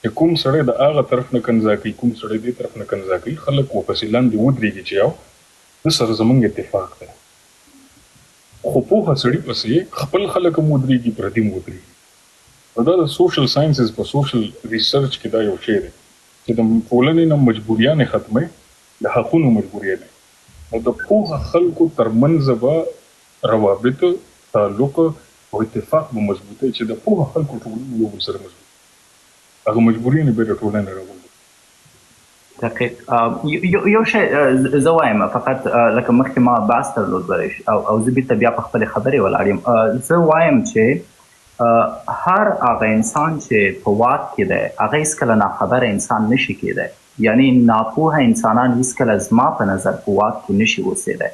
چې کوم سړی د هغه طرف نه کنځا کوي کوم سړی دې طرف نه کنځا کوي خلک ورپسې لاندې ودرېږي چې یو د سره زمونږ اتفاق دی خو پوهه سړي پسې خپل خلک هم ودرېږي پردي هم ودرېږي نو دا د سوشل ساینسز په سوشل ریسرچ کې دا یو شی دی چې د ټولنې نه مجبوریانې ختموي د حقونو مجبوریانې نو د پوهه خلکو ترمنځ به روابط تعلق او اتفاق به مضبوطوي چې د پوهه خلکو ټولنې یو بل سره مضبوط هغه مجبوریانې به د ټولنې راوړي دقیق یو شی زه وایم فقط لکه مخکې ما بحث درلود او زه بیرته بیا په خپلې خبرې ولاړ یم زه وایم چې هر هغه انسان چې په واک کې دی هغه هېڅکله ناخبره انسان نشي کېدی یعنی ناپوهه انسانان هېڅکله زما په نظر په واک کې نشي اوسېدی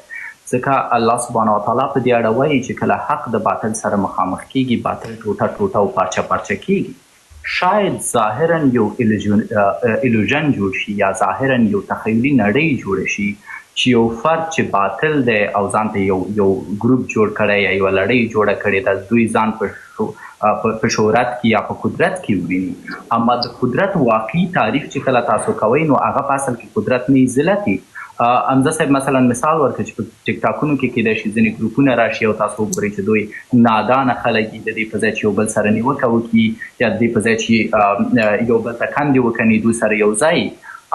ځکه الله سبحانه وتعالی په دې اړه وایي چې کله حق د باطل سره مخامخ کېږي باطل ټوټه ټوټه او پارچه پارچه کېږي شاید ظاهرا یو الوژن جوړ شي یا ظاهرا یو تخیلي نړۍ جوړه شي چې یو فرد چې باطل دی او ځان ته یو ګروپ جوړ کړی یا یوه لړۍ جوړه کړې ده دوی ځان په شهرت کې یا په قدرت کې وویني اما د قدرت واقعي تعریف چې کله تاسو کوئ نو هغه په اصل کې قدرت نه ذلت حمزه صاحب مثلا مثال ورکړه چې په ټیک ټاکونو کې کېدای شي ځینې ګروپونه راشي او تاسو وګورئ چې دوی نادانه خلک دي د دې په ځای چې یو بل سره نیوکه وکړي یا د دې په ځای چې یو بل ته کندې وکني دوی سره یو ځای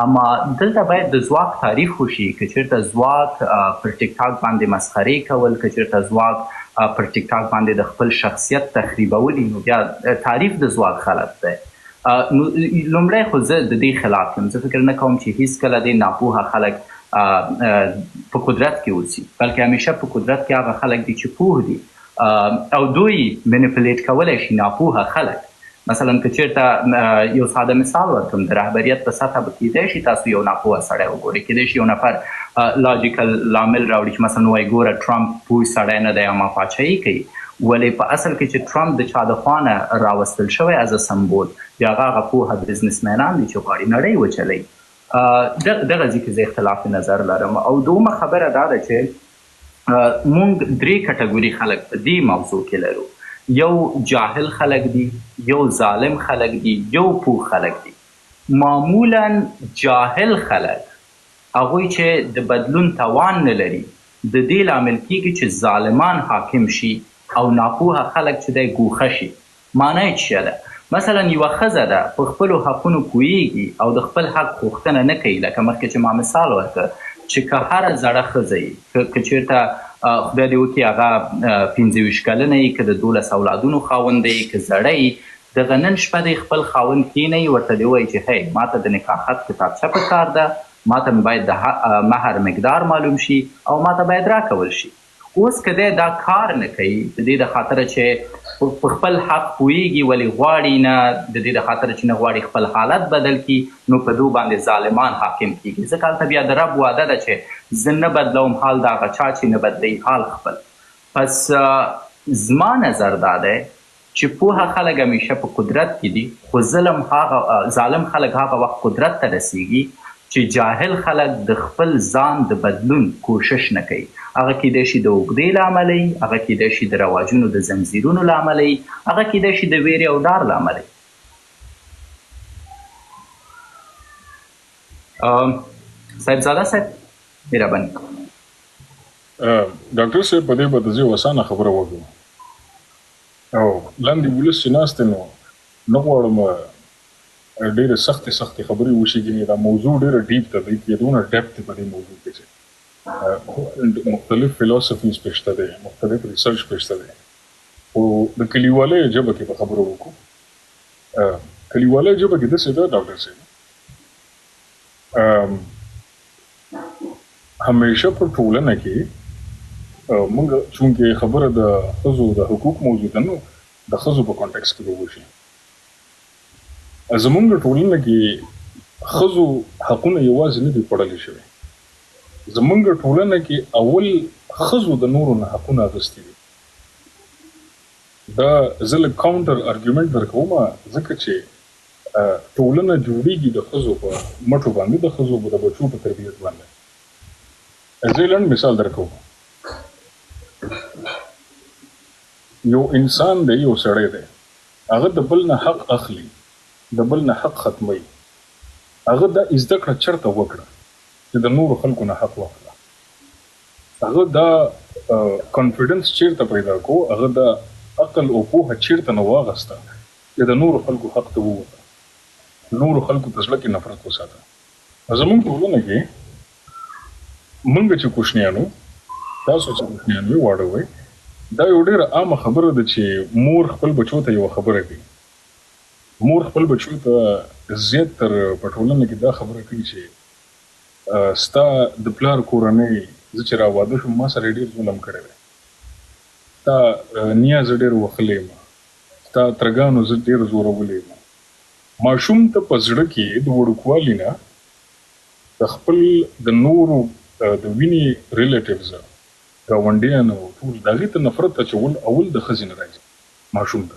اما دلته باید د ځواک تعریف وشي که چېرته ځواک پر ټیک ټاک باندې مسخرې کول که چېرته ځواک پر ټیک ټاک باندې د خپل شخصیت تخریبولي نو بیا تعریف د ځواک غلط دی لومړی خو زه د دې خلاف یم زه فکر نه کوم چې هېڅکله دې ناپوهه خلک په قدرت کې اوسي بلکې همیشه په قدرت کې هغه خلک دي چې پوه دي او دوی منیپولیټ کولی شي ناپوهه خلک مثلا که چېرته یو ساده مثال ورکړم د رهبریت په سطحه به کیدای شي تاسو یو ناپوهه سړی وګورئ کیدای شي یو نفر لاجیکل لامل راوړي چې مثلا وایي ګوره ټرمپ پوه سړی نه دی او ما پاچاهي کوي ولې په اصل کې چې ټرمپ د چا د خوا نه راوستل شوی از سمبول بیا هغه پوهه بزنسمینان دي چې غواړي نړۍ وچلوي دغه ځای کې زه اختلاف نظر لرم او دومه خبره دا ده چې مونږ درې کټګوري خلک په دې موضوع کې لرو یو جاهل خلک دي یو ظالم خلک دي یو پوه خلک دي معمولا جاهل خلک هغوی چې د بدلون توان نه لري د دې لامل کېږي چې ظالمان حاکم شي او ناپوهه خلک چې دی ګوښه شي معنی یې څه ده مثلا یوه ښځه ده په خپلو حقونو پوهیږي او د خپل حق غوښتنه نه کوي لکه مخکې چې ما مثال ورکړ چې که هره زړه ښځه یي که چېرته خدای دې وکړي هغه 25 کلنه یي که د 12 اولادونو خاونده یي که زړه یي دغه نن شپه دی خپل خاوند کښېنوي ورته دې ووایي چې هی ما ته د نکاحت کتابچه په کار ده ما ته باید د مهر مقدار معلوم شي او ما ته باید راکول شي اوس که دی دا کار نه کوي د دې د خاطره چې په خپل حق پوهیږي ولې غواړي نه د دې د خاطره چې نه غواړي خپل حالت بدل کړي نو په دو باندې ظالمان حاکم کېږي ځکه هلته بیا د رب وعده ده چې زه نه بدلوم حال د هغه چا چې نه بدلوي حال خپل پس زما نظر دا دی چې پوهه خلک همیشه په قدرت کې دي خو ظالم خلک هغه وخت قدرت ته رسیږي چې جاهل خلک د خپل ځان د بدلون کوشش نه کوي هغه کیدای شي د اوږدې له امله وي هغه کیدای شي د رواجونو د زنځیرونو له امله وي هغه کیدای شي د ویرې او ډار له امله وي صاحبزاده صاحب مهرباني ډاکټر صاحب په دې به د زه یو اسانه خبره وکړم او لاندې ولس چې ناست دی نو نه غواړم ډېرې سختې خبرې وشي ګینې دا موضوع ډېره ډیپ ده دی دونه ډیپت په دې موضوع کې چې مختلف فلسفیز پېشته دی مختلف ریسرچ پېشته دی خو د کلیوالۍ ژبه کې به خبرو وکړو کلیوالۍ ژبه کې داسې ده ډاکټر صاحب همیشه په ټولنه کې موږ چونکې خبره د ښځو د حقوق موضوع ده نو د ښځو په کانټکس کې به وشي زمونږ ټولنه کې ښځو حقونه یوازې نه دي خوړلی شوي زمونږ ټولنه کې اول ښځو د نورو نه حقونه اخیستي دي دا زه لږ کاونټر ارګیومنټ درکوم ځکه چې ټولنه جوړیږي د ښځو په مټو باندې د ښځو د بچو په تربیت باندې زه لنډ مثال درکوم یو انسان دی یو سړی دی هغه د بل نه حق اخلي د بل نه حق ختموي، هغه دا زده کړه چېرته وکړه چې د نورو خلکو نه حق واخله. هغه دا کانفیډنس چېرته پیدا کو، هغه دا عقل او پوهه چېرته نه واغسته چې د نورو خلکو حق ته ووته، نورو خلکو ته زړه کې نفرت وساته. زمونږ ټولنه کې مونږ چې کوشنیانو، تاسو چې کوشنیان وي واړه وئ، دا یو ډېره عامه خبره ده چې مور خپل بچو ته یوه خبره کوي. مور خپل بچو ته زیات تر په ټولنه کې دا خبره کوي چې ستا د پلار کورنۍ، زه چې را واده شوم ما سره ډېر ظلم کړی دی، ستا نیا زه ډېر وهلی یم، ستا ترګانو زه ډېر زورولی یم. ماشوم ته په زړه کې د وړوکوالي نه د خپل د نورو د وینې ریلیټیوز، ګاونډیانو، ټول د هغې ته نفرت اچول اول د ښځې نه راځي ماشوم ته.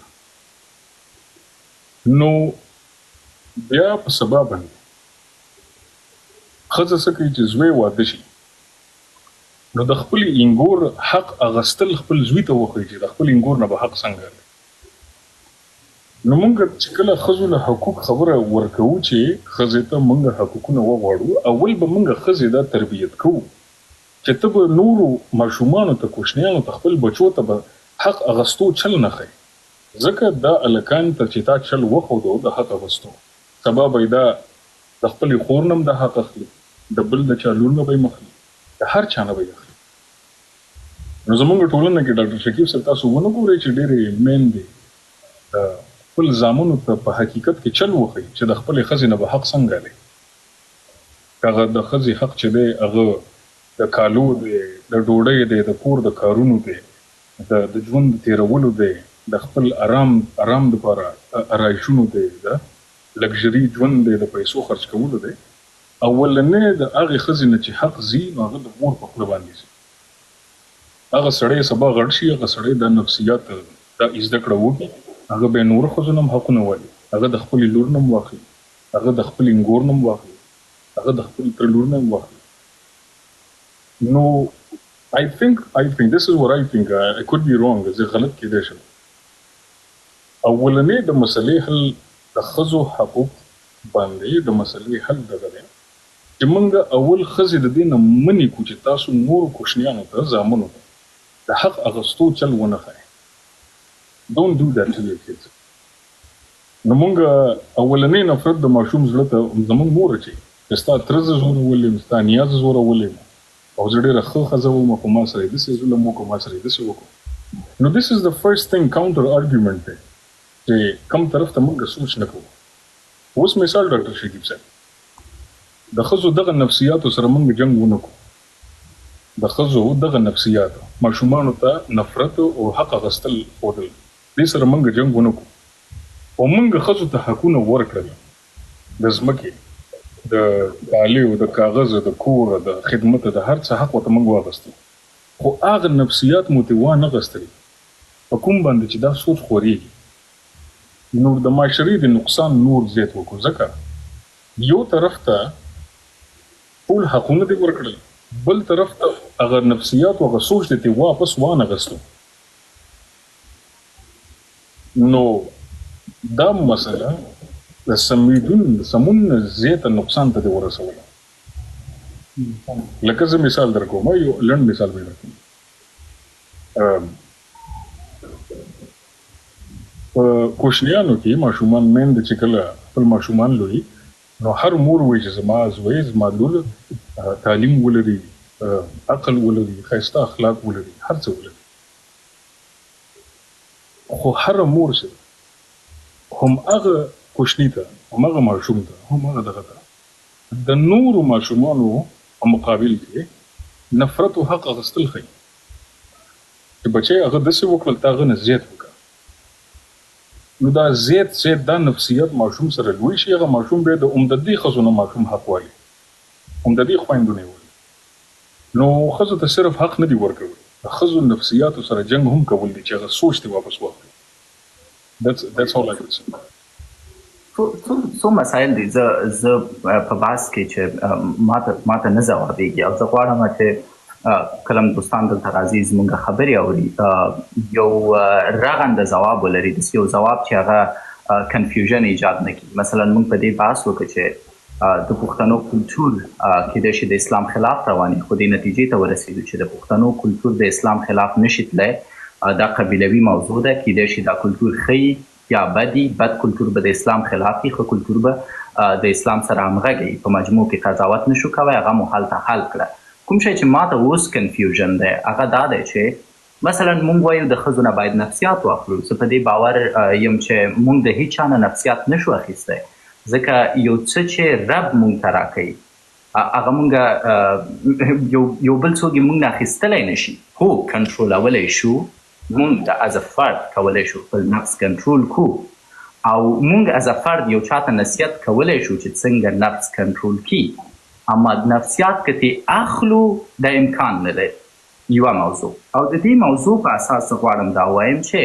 نو بیا په سبا باندې ښځه څه کوي چې زوی واده شي، نو د خپلې انګور حق اغستل خپل زوی ته وښیي چې د خپل انګور نه به حق څنګه دی. نو مونږ چې کله ښځو له حقوق خبره ورکوو چې ښځې ته مونږ حقوقونه وغواړو، اول به مونږ ښځې دا تربیت کوو چې ته به نورو ماشومانو ته، کوشنیانو ته، خپل بچو ته به حق اغستو چل نه ښیي، ځکه دا هلکان ته چې تا چل وښودو د حق اغستو، سبا به یې دا د خپلې خور نه هم دا حق اخلي، د بل د چا لور نه به یې مخلي، د هر چا نه به یې اخلي. نو زمونږ ټولنه کې ډاکټر شکیب صاحب تاسو ونه ګورئ چې ډېرې میندې خپل زامنو ته په حقیقت کې چل وښیي چې د خپلې ښځې نه به حق څنګه دی. هغه د ښځې حق چې دی هغه د کالو دی، د ډوډۍ دی، د کور د کارونو دی، د ژوند د تېرولو دی، د خپل آرام دپاره ارایشونو دی، د لګژري ژوند دی، د پیسو خرچ کولو دی. اولنی د هغې ښځې نه چې حق ځي نو هغه د مور په خوله باندې ځي. هغه سړی سبا غټ شي، هغه سړی دا نفسیات دا زده کړه وکړي، هغه به نورو ښځو نه هم حقونه والي، هغه د خپلې لور نه هم واخلي، هغه د خپل انګور نه هم واخلي، هغه د خپل تر لور نه هم واخلي. نو I think this is what I think. I could be wrong. زه غلط کېدی شم. اولنی د مسلې حل د ښځو حقوق باندې د مسلې حل دغه دی چې موږ اول ښځې د دې نه منې کړو چې تاسو نورو کوشنیانو ته، زامنو ته د حق اغستو چل ونه ښایئ. Don't do that to your kids. نو موږ اولنی نفرت د ماشوم زړه ته زموږ مور اچوي چې ستا تره زه زورولې یم، ستا نیا زه زورولې یم، او زه ډېره ښه ښځه وم، خو ما سره یې داسې ظلم وکړو، ما سره یې داسې وکړو. نو this is the first thing counter argument دی چې کوم طرف ته موږ سوچ نه کوو. اوس مثال ډاکټر شکیب صاحب، د ښځو دغه نفسیاتو سره موږ جنګ ونه کړو، د ښځو دغه نفسیاتو، ماشومانو ته نفرت او حق اغستل ښودل، دې سره موږ جنګ ونه کړو، او موږ ښځو ته حقونه ورکړل، د ځمکې، د کالیو، د کاغذ، د کور، د خدمت، د هر څه حق ورته موږ واغستل، خو هغه نفسیات مو ترې وانه غستلي په کوم باندې چې دا سوچ خورېږي. نو د معاشرې د نقصان نور زیات وکړو، ځکه یو طرف ته ټول حقونه دې ورکړل، بل طرف ته هغه نفسیات او هغه سوچ دې ترې واپس وانه غستو. نو دا مسله د سمون زیاته نقصان ته دې ورسوله. لکه زه مثال در کوم، یو لنډ مثال به در کوم. په کوشنیانو کې ماشومان، میندې چې کله خپل ماشومان لوی، نو هر مور وایي چې زما زوی، زما لور تعلیم ولري، عقل ولري، ښایسته اخلاق ولري، هر څه ولري. خو هر مور چې هماغه کوشني ته، هماغه ماشوم ته، هماغه دغه ته د نورو ماشومانو په مقابل کې نفرت او حق اغستل ښیي چې بچی هغه داسې وکړل، تا هغه نه زیات وکړه. نو دا زیات دا نفسیات ماشوم سره لوی شي، هغه ماشوم بیا د عمددي ښځو نه ماشوم حق والي، عمددي خویندو نه والي. نو ښځو ته صرف حق نه دی ورکوي، د ښځو نفسیاتو سره جنګ هم کول دي چې هغه سوچ دې واپس واخلي. That's all I can say. څو مسایل دي زه په بحث کې چې ماته نه ځوابېږي، او زه غواړم چې کله دوستان دلته راځي زموږ خبرې اوري، یو رغنده ځواب ولري، داسې یو ځواب چې هغه کنفیوژن ایجاد نه کړي. مثلا موږ په دې بحث وکړو چې د پښتنو کلتور کېدای شي د اسلام خلاف روان وي، خو دې نتیجې ته ورسېدو چې د پښتنو کلتور د اسلام خلاف نشي تللی. دا قبیلوي موضوع ده، کېدای شي دا کلتور ښه یا بدي. بد کلتور به د اسلام خلاف وي، ښه کلتور به د اسلام سره همغږی. په مجموع کې قضاوت نشو کوی، هغه مو هلته حل کړه. کوم شی چې ماته اوس کنفیوژن دی هغه دا دی چې مثلا مونږ وایو د ښځو نه باید نفسیات واخلو. زه په دې باور یم چې مونږ د هیچ چا نه نفسیات نشو اخیستی، ځکه یو څه چې رب مونږ ته راکوي هغه مونږ یو بل څوک یې مونږ نه اخیستلی نشي. هو کنټرولولی شو، مونږ د از فرد کولی شو خپل نفس کنټرول کو، او مونږ از فرد یو چاته نصیحت کولی شو چې څنګه نفس کنټرول کی. اما نفسیات که ترې اخلو د امکان نه دی. یوه موضوع او د دې موضوع په اساس زه غواړم دا ووایم چې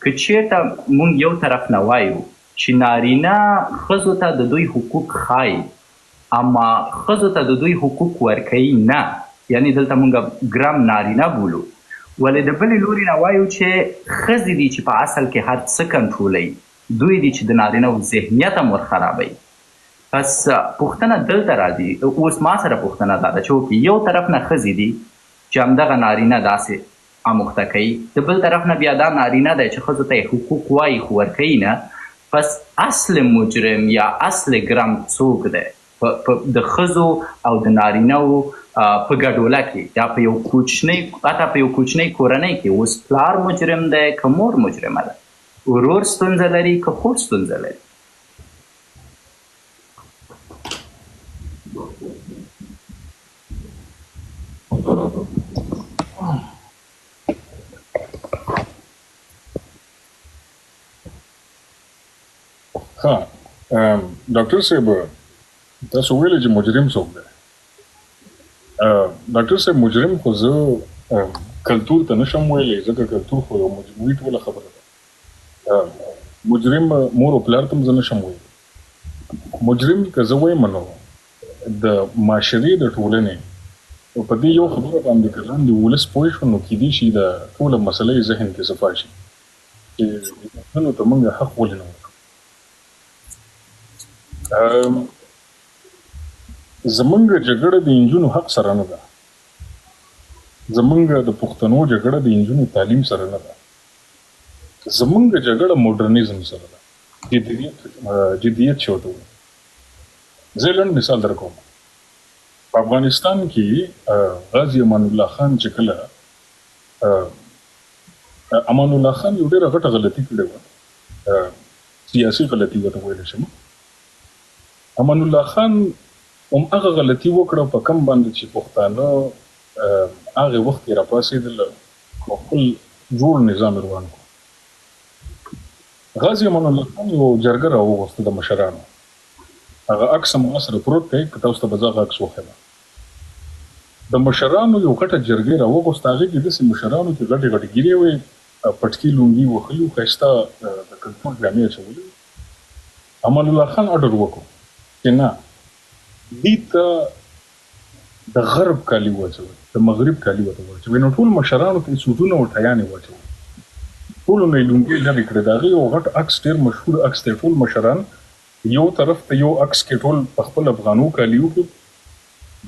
که چېرته مونږ یو طرف نه وایو چې نارینه ښځو ته د دوی حقوق ښایي اما ښځو ته د دوی حقوق ورکوي نه، یعنې دلته مونږ ګرم نارینه بولو، ولې د بلې لوري نه وایو چې ښځې دي چې په اصل کې هر څه کنټرولوي، دوی دي چې د نارینهو ذهنیت هم ورخرابوي. پس پوښتنه دلته راځي، اوس ما سره پوښتنه دا ده چې یو طرف نه ښځې دي چې همدغه نارینه داسې اموخته کوي، د بل طرف نه بیا دا نارینه دی چې ښځو ته یې حقوق وایي خو ورکوي نه. پس اصل مجرم یا اصل ګرم څوک دی د ښځو او د نارینهو په ګډوله کې، یا په یو کوچنۍ حتی په یو کوچنۍ کورنۍ کې؟ اوس پلار مجرم دی که مور مجرمه ده؟ ورور ستونزه لري که خور ستونزه لري؟ ډاکټر صاحب تاسو ویلې چې مجرم څوک دی. ډاکټر صاحب مجرم خو زه کلتور ته نشم ویلی، ځکه کلتور خو یو مجموعي ټوله خبره ده. مجرم مور او پلار ته هم زه نشم ویلی. مجرم که زه وایم نو د معاشرې د ټولنې په دې یو خبره باندې که لاندې ولس پوه شو نو کیدای شي د ټوله مسلې ذهن کې صفا شي چې پښتنو ته موږ حق ولې نه ورکوو. زمونږ جګړه د نجونو حق سره نه ده، زمونږ د پښتنو جګړه د نجونو تعلیم سره نه ده، زمونږ جګړه موډرنیزم سره ده، جدیت چې ورته وایي. زه لنډ مثال در کوم. په افغانستان کې غازي امان الله خان چې کله امان الله خان یو ډېره غټه غلطي کړې وه، سیاسي غلطي ورته ویلی شم. امان الله خان هم هغه غلطي وکړه په کم باندې چې پښتانه هغې وخت کې راپاڅېدل او خپل جوړ نظام روان کړو. غازي امان الله خان یو جرګه راوغوسته د مشرانو، هغه عکس هم ما سره پروت دی، که تاسو ته به زه هغه عکس وښیم. د مشرانو یو غټه جرګې راوغوسته، هغې کې داسې مشرانو چې غټې غټې ګیرې وې، پټکي لونګي وښلي وو، ښایسته د کلتور جامې اچولې. امان الله خان اډر وکړو چې نه، دې ته د غرب کالي واچوئ، د مغرب کالي ورته واچوئ. نو ټول مشرانو ته یې سوټونه او ټیانې واچوئ، ټولو نه یې لونګۍ لرې کړې. د هغې یو غټ عکس، ډېر مشهور عکس دی. ټول مشران یو طرف ته یو عکس کې ټول په خپل افغانو کالي وکړو،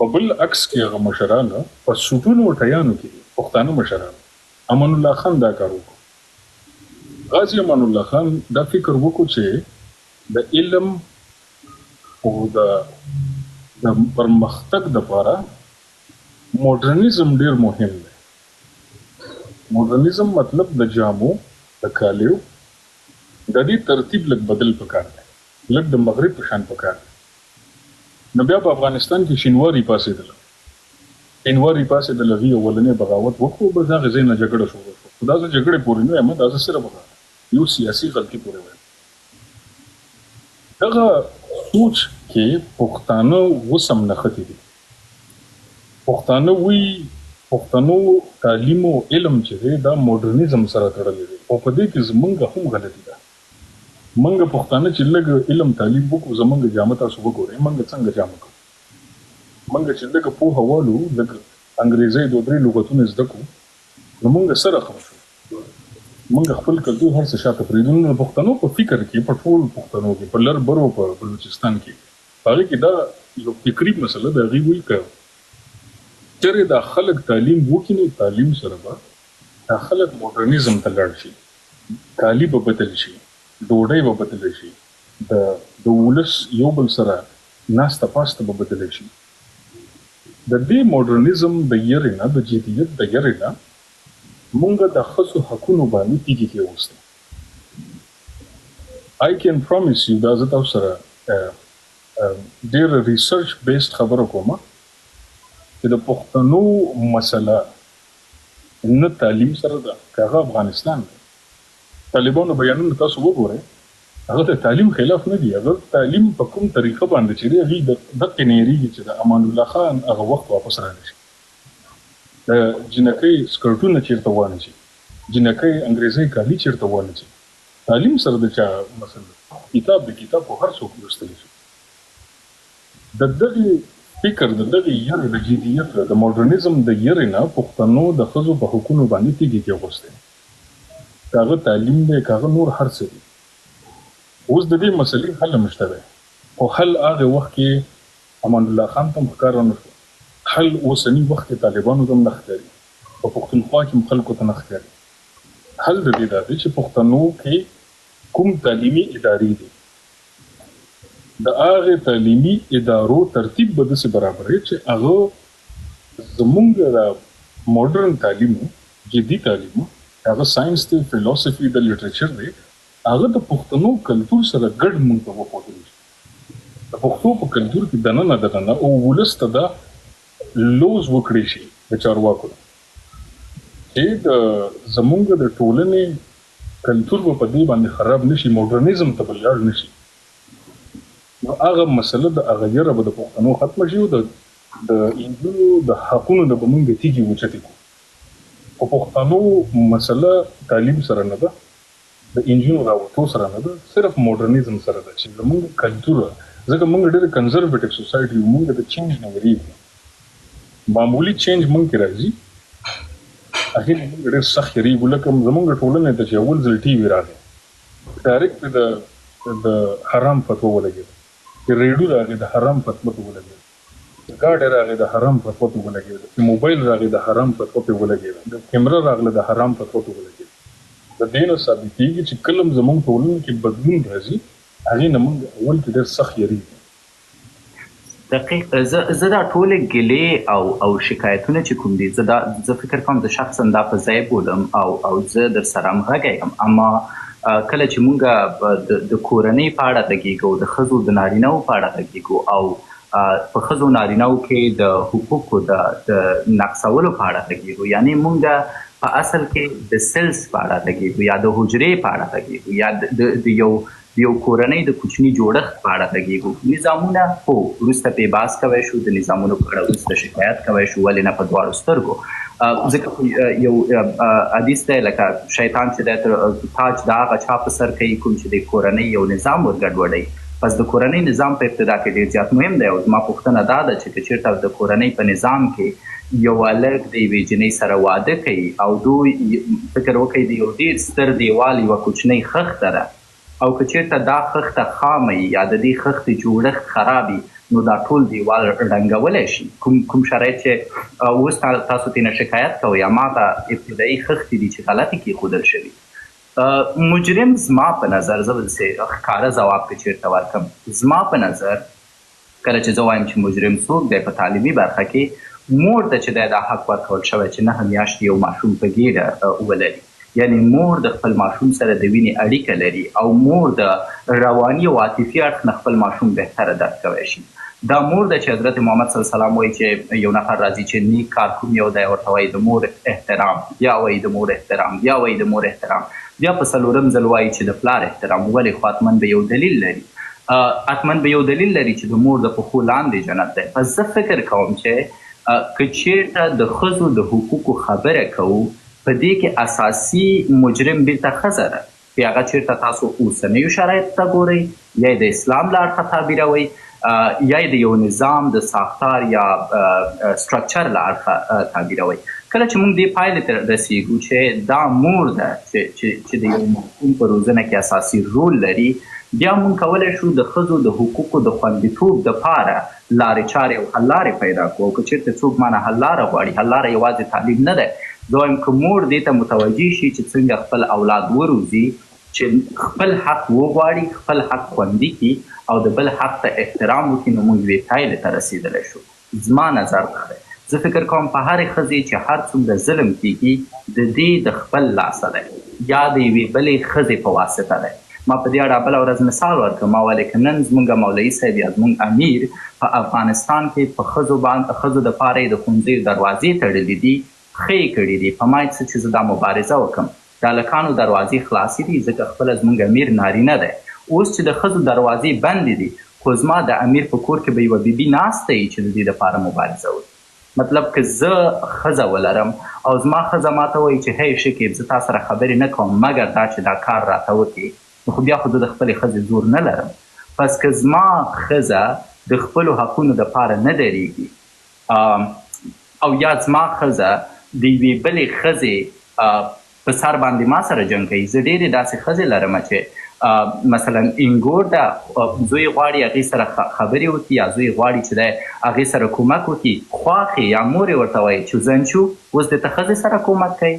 په بل عکس کې هغه مشران په سوټونو او ټیانو کې پښتانه مشران. امان الله خان دا کار وکړو. غازي امان الله خان دا فکر وکړو چې د علم او د پرمختګ دپاره موډرنیزم ډېر مهم دی. موډرنیزم مطلب د جامو، د کالیو د دې ترتیب لږ بدل پکار دی، لږ د مغرب په شان پکار دی. نو بیا په افغانستان کې شینواري پاڅېدل، هغې اولنی بغاوت وکړو، بس هغې ځای نه جګړه شروع شوه. خو دا زه جګړې پورې نه یم، دا زه صرف یو سیاسي غلطي پورې وایم. دغه سوچ کې پښتانه اوس هم نښتي دي. پښتانه وایي پښتنو تعلیم او علم چې دی دا موډرنیزم سره تړلی دی، او په دې کې زمونږ هم غلطي ده. موږ پښتانه چې لږ علم تعلیم وکړو، زمونږ جامه تاسو وګورئ، موږ څنګه جامه کوو. موږ چې لږ پوهه والو، لږ انګریزۍ 2-3 لغتونه زده کړو، نو موږ څه رقم شو. موږ خپل کلتور هر څه شاته پرېږدو. د پښتنو په فکر کې، په ټول پښتنو کې، په لر برو په بلوچستان کې، په هغې کې دا یو فکري مسله ده. هغوی وایي که چېرې دا خلک تعلیم وکړي نو تعلیم سره به دا خلک موډرنیزم ته لاړ شي، کالي به بدل شي، ډوډۍ به بدله شي، د ولس یو بل سره ناسته پاسته به بدله شي. د دې موډرنیزم د یېرې نه، د جدیت د یېرې نه، مونږ د ښځو حقونو باندې تیږې کېوستو. I can promise you دا زه تاسو سره ډېره ریسرچ بیسډ خبره کوم چې د پښتنو مسله نه تعلیم سره ده، که هغه افغانستان دی. طالبانو بیانونه تاسو وګورئ، هغه د تعلیم خلاف نه دي. هغه تعلیم په کوم طریقه باندې چې دی هغوی دقې نه هېرېږي چې د امان الله خان هغه وخت واپس رانه شي، د جنکۍ سکرټونه چېرته وانه شي، جنکۍ انګریزۍ کالي چېرته وانه شي. تعلیم سره د چا مسله، کتاب د کتاب خو هر څوک لوستلی شي. د دغې فکر، د دغې یېرې، د جدیت، د موډرنیزم د یېرې نه پښتنو د ښځو په حقونو باندې تیږې کېغوستې. که هغه تعلیم دی، که هغه نور هر څه دي. اوس د دې مسلې حل نشته دی، خو حل هغې وخت کې امان الله خان ته هم ښکاره نه شو، حل اوسني وخت کې طالبانو ته هم نه ښکاري، په پښتونخوا کې هم خلکو ته نه ښکاري. حل د دې دا دی چې پښتنو کې کوم تعلیمي ادارې دي، د هغې تعلیمي ادارو ترتیب به داسې برابروي چې هغه زمونږ د موډرن تعلیمو، جدي تعلیمو، هغه ساینس دی، فلسفي د لیټریچر دی، هغه د پښتنو کلتور سره ګډ مونږ ته وښودلی شي. د پښتو په کلتور کې دننه او ولس ته دا لوز وکړی شي د چارواکو چې د زمونږ د ټولنې کلتور به په دې باندې خراب نشي، موډرنیزم ته به لاړ نشي. نو هغه مسله د هغه یېره به د پښتنو ختمه شي او د نجونو د حقونو نه به مونږ تیږې اوچتې کړو. په پښتنو مسله تعلیم سره نه ده، د نجونو راوتو سره نه ده، صرف موډرنیزم سره ده چې زمونږ کلتور، ځکه مونږ ډېر کنزرویټیو سوسایټي یو، مونږ د چینج نه وېرېږو. معمولي چینج مونږ کې راځي، هغې نه مونږ ډېر سخت یېرېږو. لکه زمونږ ټولنې ته چې اول ځل ټي وي راغی، ډایرکټ د حرام فتوا ولګېده، چې ریډیو راغی د حرام فتوا ته ولګېده، ګاډی راغی د حرام فتوا ته ولګېده، چې موبایل راغی د حرام فتوا ته ولګېده، د کیمره راغله د حرام فتوا ته ولګېده. د دې نه ثابتېږي چې کله هم زموږ ټولنه کې بدلون راځي، هغې نه موږ اول کې ډېر سخت یېرېږو. دقیق. زه دا ټولې ګیلې او شکایتونه چې کوم دي، زه فکر کوم د شخصا دا په ځای بولم او زه در سره همغږی یم. اما کله چې موږ د کورنۍ په اړه غږیږو، د ښځو د نارینه‌وو په اړه غږیږو او په ښځو نارینه‌وو کې د حقوقو د نقصولو په اړه غږیږو، یعنی موږ په اصل کې د سیلز په اړه غږیږو یا د حجرې په اړه غږیږو یا د یو کورنۍ د کوچني جوړښت په اړه غږیږو. نظامونه خو وروسته پرې بحث کوی شو، د نظامونو په اړه وروسته شکایت کوی شو، ولې نه په دواړو سترګو. ځکه یو حدیث دی لکه شیطان چې دی تاج د هغه چا په سر کوي کوم چې د کورنۍ یو نظام ورګډوډوي. پس د کورنۍ نظام په ابتدا کې ډېر زیات مهم دی او زما پوښتنه دا ده چې که چېرته د کورنۍ په نظام کې یو هلک د یوې جنۍ سره واده کوي او دوی فکر وکړي د یو ډېر ستر دیوال یوه کوچنۍ خښته ده او که چېرته دا خښته خامه یا د دې خښتې جوړښت خراب وي، نو دا ټول دیوال ړنګولی شي. کوم شرایط چې اوس تاسو ترېنه شکایت کوئ، هماغه ابتدایي خښتې دي چې غلطې کېښودل شوي. مجرم زما په نظر، زه به داسې ښکاره ځواب که چېرته ورکړم، زما په نظر کله چې زه وایم چې مجرم څوک دی په تعلیمي برخه کې، مور ته چې دی دا حق ورکول شوی چې 9 میاشتې یو ماشوم په ګیډه ولري. یعنی مور د خپل ماشوم سره د وینې اړیکه لري او مور د رواني او عاطفي اړخ نه خپل ماشوم بهتره درک کوی شي. دا مور ده چې حضرت محمد صلی الله علیه وسلم وایي چې یو نفر راځي چې نیک کار کوم یو دی، ورته وایي د مور احترام، بیا وایي د مور احترام، بیا وایي د مور احترام، بیا په 4م ځل وایي چې د پلار احترام. ولې؟ خو حتمن به یو دلیل لري، حتمن به یو دلیل لري چې د مور د پښو لاندې جنت دی. پس زه فکر کوم چې که چېرته د ښځو د حقوقو خبره کوو، په دې کې اساسي مجرم بیرته ښځه ده. که هغه چېرته تاسو اوسنیو شرایطو ته ګورئ، یا یې د اسلام له اړخه تعبیروئ، یا یې د یو نظام د ساختار یا سټرکچر له اړخه تعبیروئ. کله چې موږ دې پایلې ته رسیږو چې دا مور ده چې د یو محکوم په روزنه کې اساسي رول لري، بیا موږ کولی شو د ښځو د حقوقو د خوندیتوب دپاره لارې چارې او حل لارې پیدا کړو. که چېرته څوک مانه حل لاره غواړي، حل لاره یوازې تعلیم نه دی. زه وایم که مور دې ته متوجه شي چې څنګه خپل اولاد وروزي، چې خپل حق وغواړي، خپل حق خوندي کړي او د بل حق ته احترام وکړي، نو موږ یوې پایلې ته رسېدلی شو. زما نظر دا دی. زه فکر کوم په هرې ښځې چې هر څومره ظلم کېږي د دې د خپل لاسه دی یا د یوې بلې ښځې په واسطه دی. ما په دې اړه بله ورځ مثال ورکړم، ما ویلې که نن زموږ مولوي صاحب یا زموږ امیر په افغانستان کې په ښځو دپاره یې د ښوونځیو دروازې تړلې دي، ښه یې کړي دي، په ما یې څه چې زه دا مبارزه وکړم. د هلکانو دروازې خلاصې دي ځکه خپله زموږ امیر نارینه دی. اوس چې د ښځو دروازې بندې دي، خو زما د امیر په کور کې به یوه بیبي ناسته وي چې د دې دپاره مبارزه وکړي. مطلب که زه ښځه ولرم او زما ښځه ماته وایي چې هی شکیب زه تا سره خبرې نه کوم مګر دا چې دا کار راته وکړي، نو خو بیا خو زه د خپلې ښځې زور نه لرم. پس که زما ښځه د خپلو حقونو دپاره نه درېږي او یا زما ښځه د یوې بلې ښځې په سر باندې ما سره جنګ کوي، زه ډېرې داسې ښځې لرم چې مثلا انګور ده، زوی غواړي هغې سره خبرې وکړي یا زوی غواړي چې دی هغې سره کومک وکړي، خواښې یا مور یې ورته وایي چې زن شو اوس دې ته ښځې سره کومک کوي.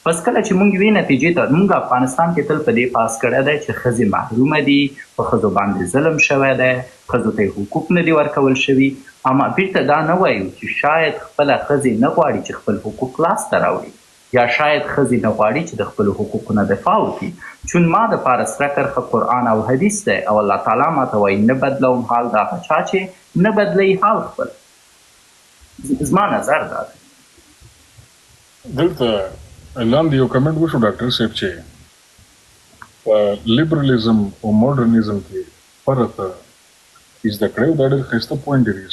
پس کله چې موږ یوې نتیجې ته موږ افغانستان کې تل په دې پاس کړی دی چې ښځې محرومه دي، په ښځو باندې ظلم شوی دی، ښځو ته یې حقوق نه دي ورکول شوي. اما بیرته دا نه وایو چې شاید خپله ښځې نه غواړي چې خپل حقوق لاسته راوړي یا شاید ښځې نه غواړي چې د خپلو حقوقو نه دفاع وکړي. چون ما دپاره سره کرښه قرآن او حدیث دی او الله تعالی ماته وایي نه بدلوم حال د هغه چا چې نه بدلوي حال خپل. زما نظر دا دی. دلته لاندې یو کمنټ وشو ډاکټر صاحب چې په لیبرلیزم او ماډرنیزم کې فرق زده کړی، دا ډېر ښایسته پوینټ دی،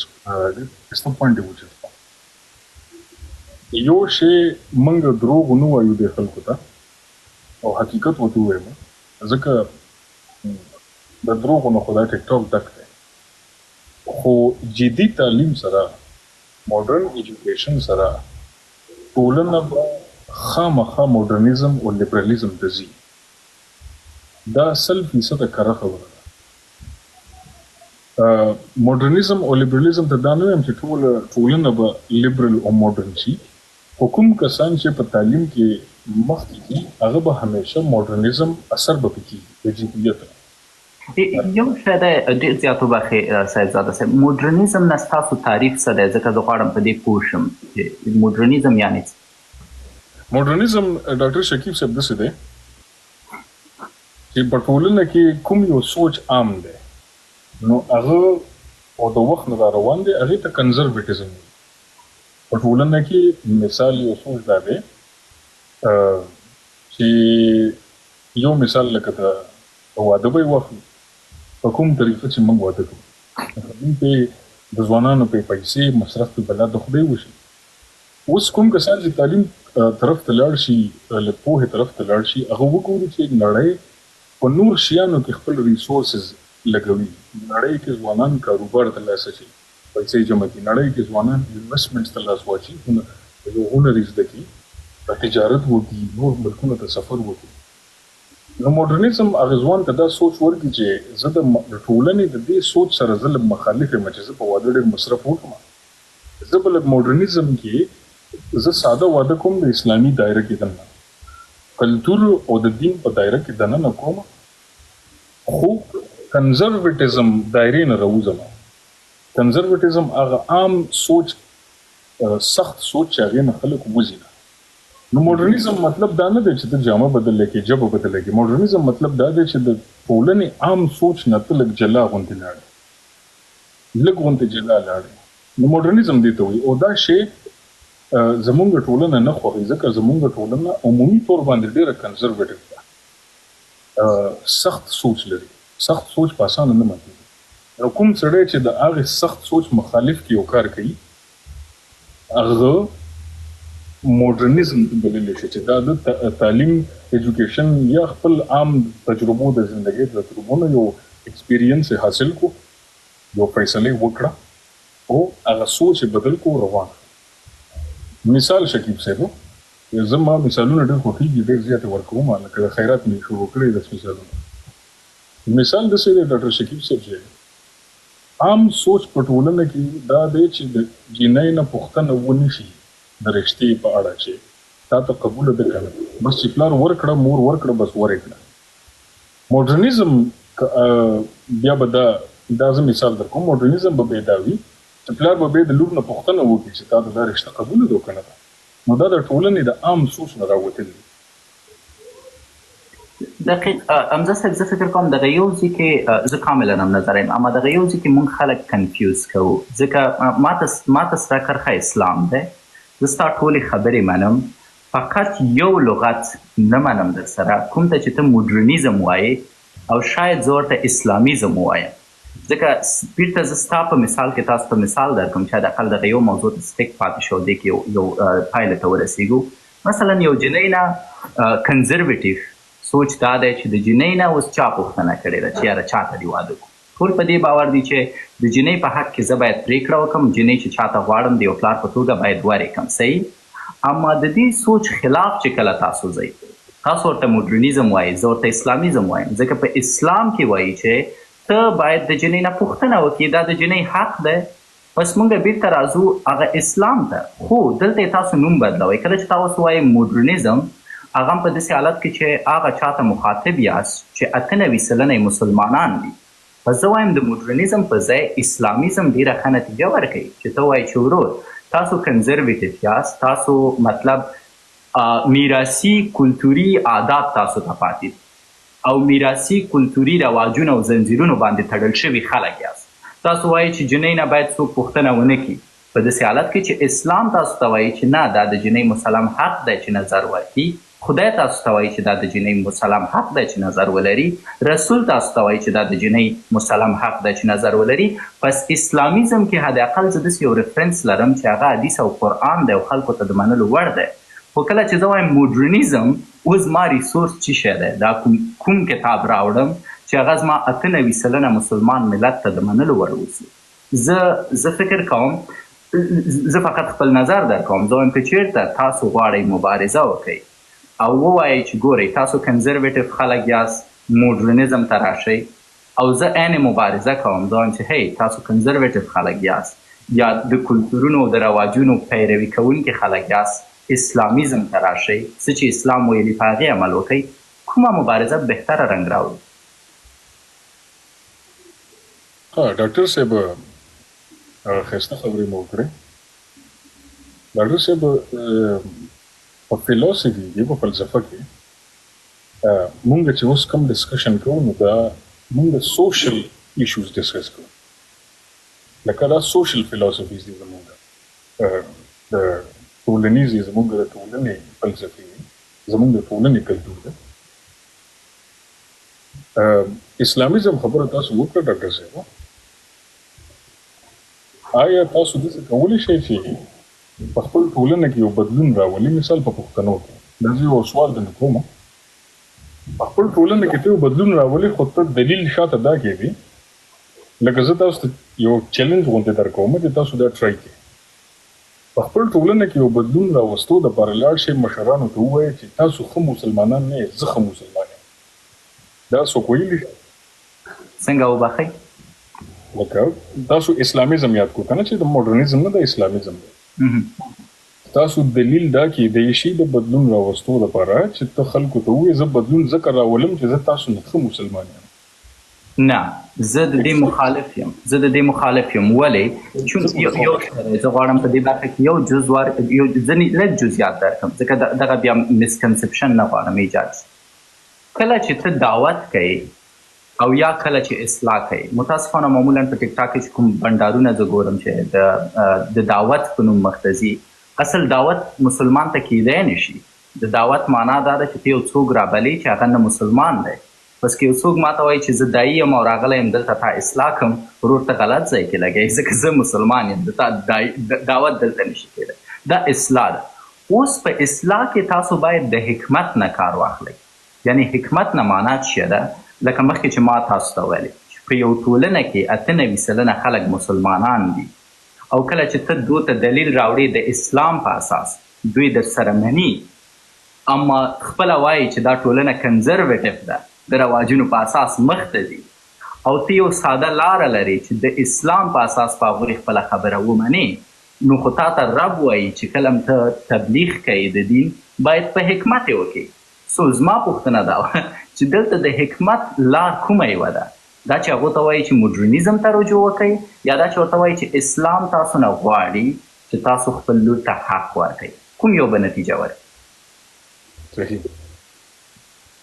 ښایسته پوینټ یې وچت. یو شی موږ دروغ نه وایو دې خلکو ته او حقیقت ورته ووایم، ځکه د دروغو نه خو دا ټیک ټاک ډک دی. خو جدي تعلیم سره، ماډرن ایجوکیشن سره ټولنه به خامخا ماډرنیزم او لیبرلیزم ته ځي. دا 100% کره خبره ده. ماډرنیزم او لیبرلیزم ته دا نه وایم چې ټولنه به لیبرل او ماډرن شي، خو کوم کسان چې په تعلیم کې مخکې دي هغه به همیشه ماډرنیزم اثر به پکې د جدیت. یو شی دی ډېر زیات وبخښئ صاحبزاده صاحب، ماډرنیزم نه ستاسو تعریف څه دی؟ ځکه زه غواړم په دې پوه شم چې ماډرنیزم یعنې څه. ماډرنیزم ډاکټر شکیب صاحب داسې دی چې په ټولنه کې کوم یو سوچ عام دی نو هغه او د وخت نه را روان دی، هغې ته کنزرویټیزم وایي. په ټولنه کې مثال یو سوچ دا دی چې یو مثال لکه د واده به یې واخلو، په کوم طریقه چې موږ واده کوو، موږ پې د ځوانانو پې پیسې مصرف پې بلا د خدای وشي. اوس کوم کسان چې تعلیم طرف ته لاړ شي، له پوهې طرف ته لاړ شي، هغه وګوري چې نړۍ په نور شیانو کې خپل ریسورسز لګوي. نړۍ کې ځوانان کاروبار ترلاسه شي، پیسې جمع کړي، نړۍ کې ځوانان انویسټمنټس ترلاسه واچي، یو هنر زده کړي، تجارت وکړي، نور ملکونو ته سفر وکړي. نو ماډرنیزم هغه ځوان ته دا سوچ ورکړي چې زه د ټولنې د دې سوچ سره زه مخالف یم چې زه په واده ډېر مصرف وکړم. زه به لږ ماډرنیزم کې زه ساده واده کوم د اسلامي دایره کې دننه، کلتور او د دین په دایره کې دننه کوم، خو کنزرویټیزم دایرې نه راوځم. کنزرویټیزم هغه عام سوچ، سخت سوچ چې هغې نه خلک وځي نه. نو ماډرنیزم مطلب دا نه دی چې ته جامه بدله کړې، ژبه بدله کړې. ماډرنیزم مطلب دا دی چې د ټولنې عام سوچ نه ته لږ جلا غوندې لاړې، لږ غوندې جلا لاړې. نو ماډرنیزم دې ته وایي. او دا شی زمونږ ټولنه نه خوښوي ځکه زمونږ ټولنه عمومي طور باندې ډېره کنزرویټیو ده، سخت سوچ لري. سخت سوچ په اسانه نه ماتېږي. نو کوم سړی چې د هغې سخت سوچ مخالف کې یو کار کوي، هغه ماډرنیزم ته بللی شي چې دا د تعلیم، ایجوکیشن یا خپل عام تجربو د زندګۍ د تجربو نه یو ایکسپیرینس حاصل کو، یو فیصلې وکړه او هغه سوچ بدل کو، روان. مثال شکیب صاحب زما مثالونه ډېر خوښېږي ډېر زیات ورکوم لکه د خیرات مې شروع کړی داسې مثالونه مثال داسې دی ډاکټر شکیب صاحب چې عام سوچ په ټولنه کې دا دی چې د جینۍ نه پوښتنه ونه شي د رشتې په اړه چې تا ته قبوله ده که نه بس چې پلار ورکړه مور ورکړه بس ورې کړه موډرنیزم بیا به دا زه مثال در کوم موډرنیزم به بیا دا وي چې پلار به بیا د لور نه پوښتنه وکړي چې تا ته دا رشته قبوله ده که نه ده نو دا د ټولنې د عام سوچ نه راوتلي دقیق حمزه صاحب زه فکر کوم دغه یو ځای کې زه کاملا هم نظر یم اما دغه یو ځای کې موږ خلک کنفیوز کوو ځکه ماته سره کرښه اسلام دی زه ستا ټولې خبرې منم فقط یو لغت نه منم در سره کوم ته چې ته موډرنیزم وایې او شاید زه ورته اسلامیزم ووایم ځکه بیرته زه ستا په مثال کې تاسو ته مثال درکړم چې حداقل دغه یو موضوع ته سټیک پاتې شو دی کې یو پایلې ته ورسېږو مثلا یو جنۍ نه کنزرویټیو سوچ دا دی چې د جنۍ نه اوس چا پوښتنه کړې ده چې یاره چاته دې واده کړو ټول په دې باور دي چې د جنۍ په حق کې زه باید پرېکړه وکړم جنۍ چې چاته غواړم د یو پلار په توګه باید ورې کړم صحیح اما د دې سوچ خلاف چې کله تاسو ځئ تاسو ورته موډرنیزم وایي زه ورته اسلامیزم وایم ځکه په اسلام کې وایي چې ته باید د جنۍ نه پوښتنه وکړي دا د جنۍ حق دی بس موږ بیرته راځو هغه اسلام ته خو دلته تاسو نوم بدلوئ کله چې تاسو وایي موډرنیزم هغه په داسې حالت کې چې هغه چاته مخاطب یاست چې 98 سلنه مسلمانان دي پس زه وایم د موډرنیزم په ځای اسلامیزم ډېره ښه نتیجه ورکوي چې ته وایي چې ورور تاسو کنزرویټیو یاست تاسو مطلب میراثي کلتوري عادات تاسو ته پاتې دي او میراثي کلتوري رواجونه او زنځیرونو باندې تړل شوي خلک یاست تاسو وایي چې جنۍ نه باید څوک پوښتنه ونه کړي په داسې حالت کې چې اسلام تاسو ته وایي چې نه دا د جنۍ مسلم حق دی چې نظر ورکړي خدای تاسو ته وایي چې دا د جنۍ مسلم حق دی چې نظر ولري رسول تاسو ته وایي چې دا د جنۍ مسلم حق دی چې نظر ولري پس اسلامیزم کې حداقل زه داسې یو ریفرنس لرم چې هغه حدیث او قرآن دی او خلکو ته د منلو وړ دی خو کله چې زه وایم موډرنیزم اوس ما ریسورس څه شی دی دا کوم کتاب راوړم چې هغه زما 98 سلنه مسلمان ملت ته د منلو وړ اوسي زه فکر کوم زه فقط خپل نظر در کوم زه وایم که چېرته تاسو غواړئ مبارزه وکئ او ووایئ چې ګورئ تاسو کنزرویټیو خلک یاست موډرنیزم ته راشئ او زه عین مبارزه کوم زه وایم چې هی تاسو کنزرویټیو خلک یاست یا د کلتورونو د رواجونو پیروي کوونکي خلک یاست اسلامیزم ته راشئ څه چې اسلام ویلي په هغې عمل وکئ کومه مبارزه بهتره رنګ راوړي ډاکټر صاحب ښایسته خبرې مو وکړې ډاکټر صاحب په فلسفي کې په فلسفه کې مونږ چې اوس کوم ډسکشن کوو نو دا مونږ سوشل ایشوز ډسکس کوو لکه دا سوشل فلسفیز دي زمونږ د ټولنیزې زمونږ د ټولنې فلسفې زمونږ د ټولنې کلتور ده اسلامیزم خبره تاسو وکړه ډاکټر صاحب آیا تاسو داسې کولی شئ چې په خپل ټولنه کې یو بدلون راولي مثال په پښتنو کې دا زه یو سوال درنه کوم په خپل ټولنه کې ته یو بدلون راولي خو ته دلیل شاته دا کوي لکه زه تاسو ته یو چیلنج غوندې در کوم چې تاسو دا ټرای کړئ په خپل ټولنه کې یو بدلون راوستو دپاره لاړ شئ مشرانو ته ووایئ چې تاسو ښه مسلمانان نه یې زه ښه مسلمان یم دا څوک ویلي څنګه وبخئ لکه تاسو اسلامیزم یاد کو کنه چې د موډرنیزم نه د اسلامیزم دی تاسو دلیل دا کیدای شي د بدلون راوستو لپاره چې ته خلکو ته وایې زه بدلون ځکه راولم چې زه تاسو نه ښه مسلمان یم نه زه د دې مخالف یم ولې چون یو زه غواړم په دې برخه کې یو جزوار یو ځینې لږ جزئیات درکړم ځکه دغه بیا مسکنسپشن نه غواړم ایجاد کله چې ته دعوت کوې او یا کله چې اصلاح کوي متاسفانه معمولا په ټیک ټاک کې کوم بندارونه زه ګورم چې د دعوت په نوم مخته اصل دعوت مسلمان ته کیدای نشي د دعوت معنا دا ده چې ته یو څوک رابلې چې هغه نه مسلمان دی بس که یو څوک ماته وایي چې زه دایي یم او راغلی یم دلته تا اصلاح کړم ورور ته غلط ځای کې لګوي ځکه زه مسلمان یم د تا دعوت دلته نشي کېدی دا اصلاح ده اوس په اصلاح کې تاسو باید د حکمت نه کار واخلئ یعنی حکمت نه معنا څه ده لکه مخکې چې ما تاسو ته ویلې چې په یو ټولنه کې 98 سلنه خلک مسلمانان دي او کله چې ته دوی ته دلیل راوړې د اسلام په اساس دوی در سره مني، اما خپله وایي چې دا ټولنه کنزرویټیو ده، د رواجونو په اساس مخ ته ځي، او ته یو ساده لاره لري چې د اسلام په اساس په هغوی خپله خبره ومنې، نو خو تا ته رب وایي چې کله ته تبلیغ کوي د دین باید په حکمت یې وکړي. سو زما پوښتنه دا وه چې دلته د حکمت لار کومه یوه ده؟ دا چې هغو ته وایي چې موډرنیزم ته رجوع وکړئ، یا دا چې ورته وایي چې اسلام تاسو نه غواړي چې تاسو خپل لور ته حق ورکړئ؟ کوم یو به نتیجه ورکړي؟ صحیح.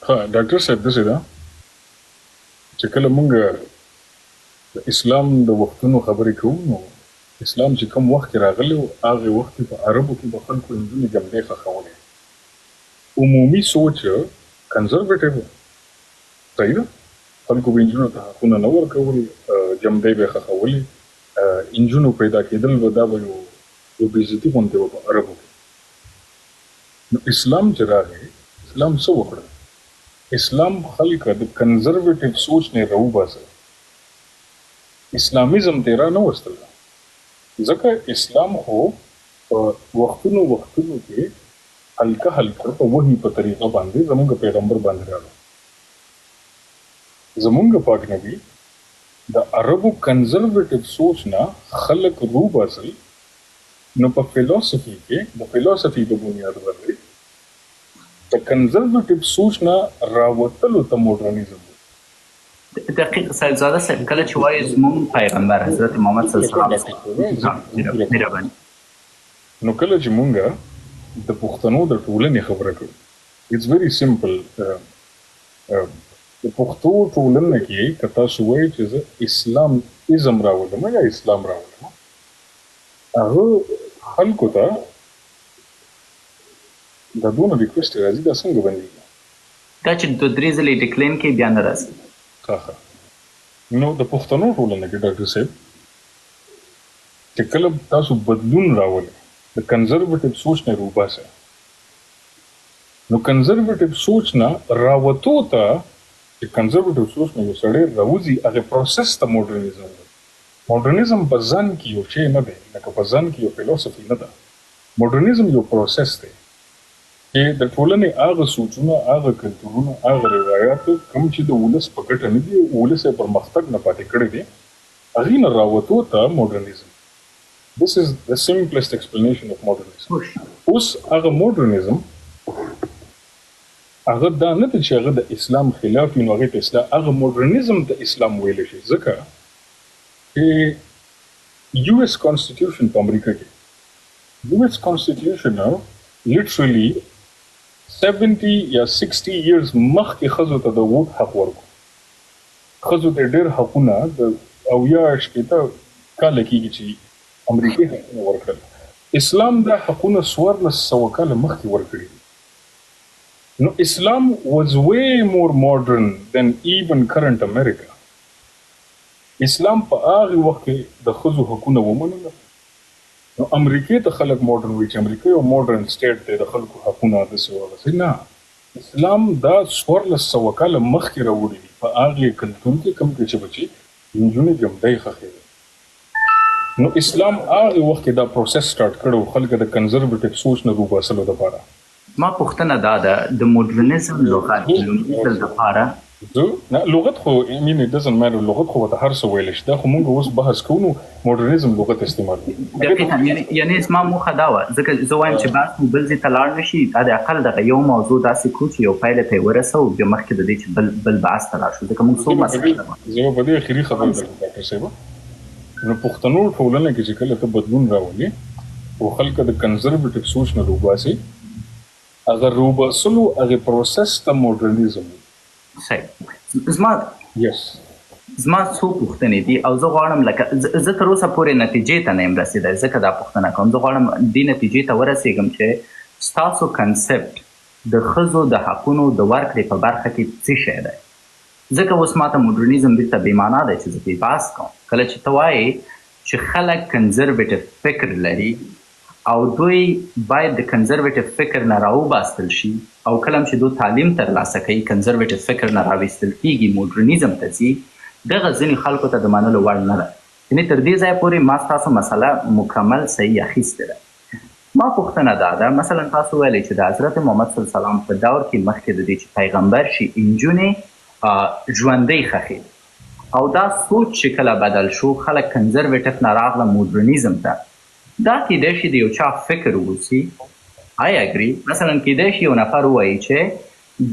ها ډاکټر صاحب داسې ده چې کله موږ د اسلام د وختونو خبرې کوو، نو اسلام چې کوم وخت کې راغلی و هغې وخت کې په عربو کې به خلکو نجونې جمدۍ ښخولې. عمومي سوچ کنزرویټیو و. صحیح ده. خلکو به نجونو ته حقونه نه ورکول، جمدۍ به یې ښخولې، نجونو پیدا کېدل به دا به یو بېعزتي غوندې وه په عربو کې. نو اسلام چې راغی، اسلام څه وکړه؟ اسلام خلک د کنزرویټیو سوچ نه راوباسه، اسلامیزم ته را نه وستل، ځکه اسلام خو په وختونو کې هلکه هلکه په وحي په طریقه باندې زموږ پیغمبر باندې راغلی. زمونږ پاک نبی د عربو کنزرویټیو سوچ نه خلک روباسل، نو په فلسفي کې د فلسفي د بنیاد باندې د کنزرویټیو سوچ نه راوتلو ته موډرنیزم دی. دقیق صاحبزاده صاحب، کله چې وایي زموږ پیغمبر حضرت محمد صلی الله علیه وسلم، نو کله چې مونږ د پښتنو د ټولنې خبره کوو، اټس ویری سمپل. د پښتو ټولنه کې که تاسو وایئ چې زه اسلام راولم یا اسلام راولم، هغه خلکو ته دا دونه ریکویسټ راځي، دا څنګه بندېږي؟ دا چې دوه درې ځلې ډیکلین کوي بیا نه راځي. نو د پښتنو ټولنه کې ډاکټر صاحب چې کله تاسو بدلون راولئ، د کنزرویټیو سوچ نه روباسئ، نو کنزرویټیو سوچ نه راوتو ته چې کنزرویټیو سوچ نه یو سړی راوځي، هغې پروسس ته موډرنیزم دی. موډرنیزم په ځان کې یو شی نه دی، لکه په ځان کې یو فلسفي نه ده. موډرنیزم یو پروسس دی چې د ټولنې هغه سوچونه، هغه کلتورونه، هغه روایات کوم چې د ولس په ګټه نه دي، ولس یې پرمختګ نه پاتې کړی دی، هغې نه راوتو ته موډرنیزم. This is the simplest explanation of modernism. اوس هغه موډرنیزم هغه دا نه ده چې هغه د اسلام خلاف وي، نو هغې ته اسلام، هغه موډرنیزم ته اسلام ویلی شي، ځکه چې US کانسټیټیوشن په امریکا کې US کانسټیټیوشن literally 70 یا 60 years مخکې ښځو ته د ووټ حق ورکړو. ښځو ته ډېر حقونه د 80 کاله کېږي چې امریکې حقونه ورکړل. اسلام دا حقونه 1400 کاله مخکې ورکړي. No, Islam was way more modern than even current America. اسلام په هغه وخت کې د ښځو حقونه ومنل، نو امریکې ته خلک موډرن وایي چې امریکا یو موډرن سټیټ دی، د خلکو حقونه داسې وغسې. نه، اسلام دا 1400 کاله مخکې راوړي دي په هغې کلتور کې کوم کې چې بچې نجونې جمدۍ ښخېدل. نو اسلام هغې وخت کې دا پروسس سټارټ کړی و خلک د کنزرویټیو سوچ نه روباسلو دپاره. ما پوښتنه دا ده د موډرنیزم لغت لومړي دپاره لغت خو it doesn't matter، لغت خو ورته هر څه ویلی شي، دا خو مونږ اوس بحث کوو، نو موډرنیزم لغت استعمالوو. دقیقاً، یعنې زما موخه دا وه، ځکه زه وایم چې بحث مو بل ځای ته لاړ نه شي، دا د اقل دغه یو موضوع داسې کړو چې یو پایله ته یې ورسوو، بیا مخکې د دې چې بل بحث ته لاړ شو، ځکه مونږ څو مسله زه به په دې اخري خبره درته ډاکټر صاحب، نو پښتنو ټولنه کې چې کله ته بدلون راولي او خلک د کنزرویټیو سوچ نه روباسي، هغه روباسلو هغې پروسس ته موډرنیزم وي. صحیح. زما څو پوښتنې دي او زه غواړم، لکه زه تر اوسه پورې نتیجې ته نه یم رسېدلی، ځکه دا پوښتنه کوم، زه غواړم دې نتیجې ته ورسېږم چې ستاسو کنسپټ د ښځو د حقونو د ورکړې په برخه کې څه شی دی؟ ځکه اوس ماته موډرنیزم بیرته بېمعنا دی چې زه پرې بحث کوم. کله چې ته وایې چې خلک کنزرویټیو فکر لري او دوی باید د کنزرویټیو فکر نه راوباستل شي، او کله چې دوی تعلیم ترلاسه کوي کنزرویټیو فکر نه راویستل کېږي، موډرنیزم ته ځي، دغه ځینې خلکو ته د منلو وړ نه ده. یعنې تر دې ځایه پورې ما ستاسو مسله مکمل صحیح اخیستې ده. ما پوښتنه دا ده، مثلا تاسو ویلی چې د حضرت محمد صلی الله علیه وسلم په دور کې مخکې د دې چې پیغمبر شي نجونې ژوندۍ ښخې، او دا سوچ چې کله بدل شو خلک کنزرویټیف نه راغله موډرنیزم ته. دا کیدای شي د یو چا فکر واوسي. I agree. مثلا کیدای شي یو نفر ووایي چې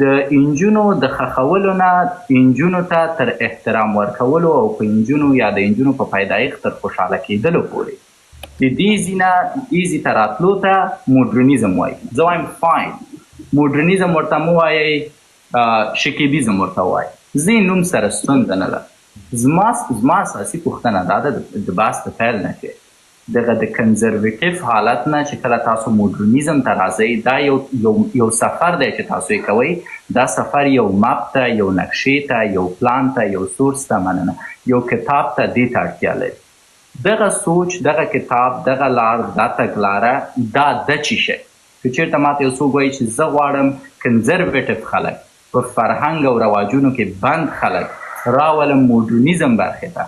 د انجونو د ښخولو نه انجونو ته تر احترام ورکولو او په انجونو یا د انجونو په پیدایښت تر خوشحاله کېدلو پورې د دې ځینه ایزي ته راتلو ته موډرنیزم وایي. زه وایم فاین، موډرنیزم ورته مه وایئ، شکیبیزم ورته وایي. زه نوم سره ستونزه نه ده. زما اساسي پوښتنه دا ده د بحث د پیل نه چې دغه د کنزرویټیف حالت نه چې کله تاسو موډرنیزم ته راځئ، دا یو سفر دی چې تاسو یې کوئ. دا سفر یو مپ ته، یو نقشې ته، یو پلان ته، یو سورس ته، مننه، یو کتاب ته، دې ته اړتیا لري. دغه سوچ، دغه کتاب، دغه لار، دا تګلاره، دا چی شی که چېرته ماته یو څوک وایي چې زه غواړم کنزرویټیف خلک په فرهنګ او رواجونو کې بند خلک راولم موډرنیزم برخې ته،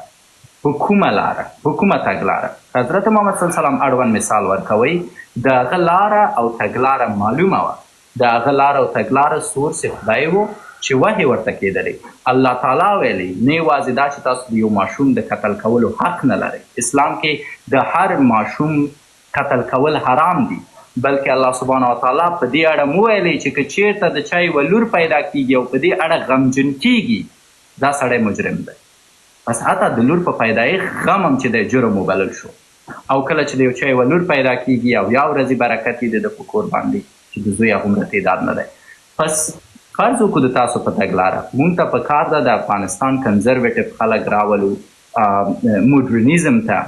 په کومه لاره، په کومه تګلاره؟ حضرت محمد صلی الله علیه وسلم اړوند مثال ورکوئ. د هغه لاره او تګلاره معلومه وه. د هغه لاره او تګلاره سورس خدای و چې وحی ورته کېدلی. الله تعالی ویلی نه یوازې دا چې تاسو د یو ماشوم د قتل کولو حق نه لرئ، اسلام کې د هر ماشوم قتل کول حرام دي، بلکې الله سبحانه وتعالی په دې اړه مو ویلی چې که چېرته د چا یوه لور پیدا کېږي او په دې اړه غمجن کېږي، دا سړی مجرم دی. پس حتی د لور په پیدایښت غم هم چې دی جرم وبلل شو. او کله چې د یو چا یوه لور پیدا کېږي او یا ورځې برکت یې د په کور باندې چې د زوی هغومره تعداد نه دی. پس فرض وکړو د تاسو په تګلاره مونږ ته پکار ده د افغانستان کنزرویټیف خلک راولو موډرنیزم ته.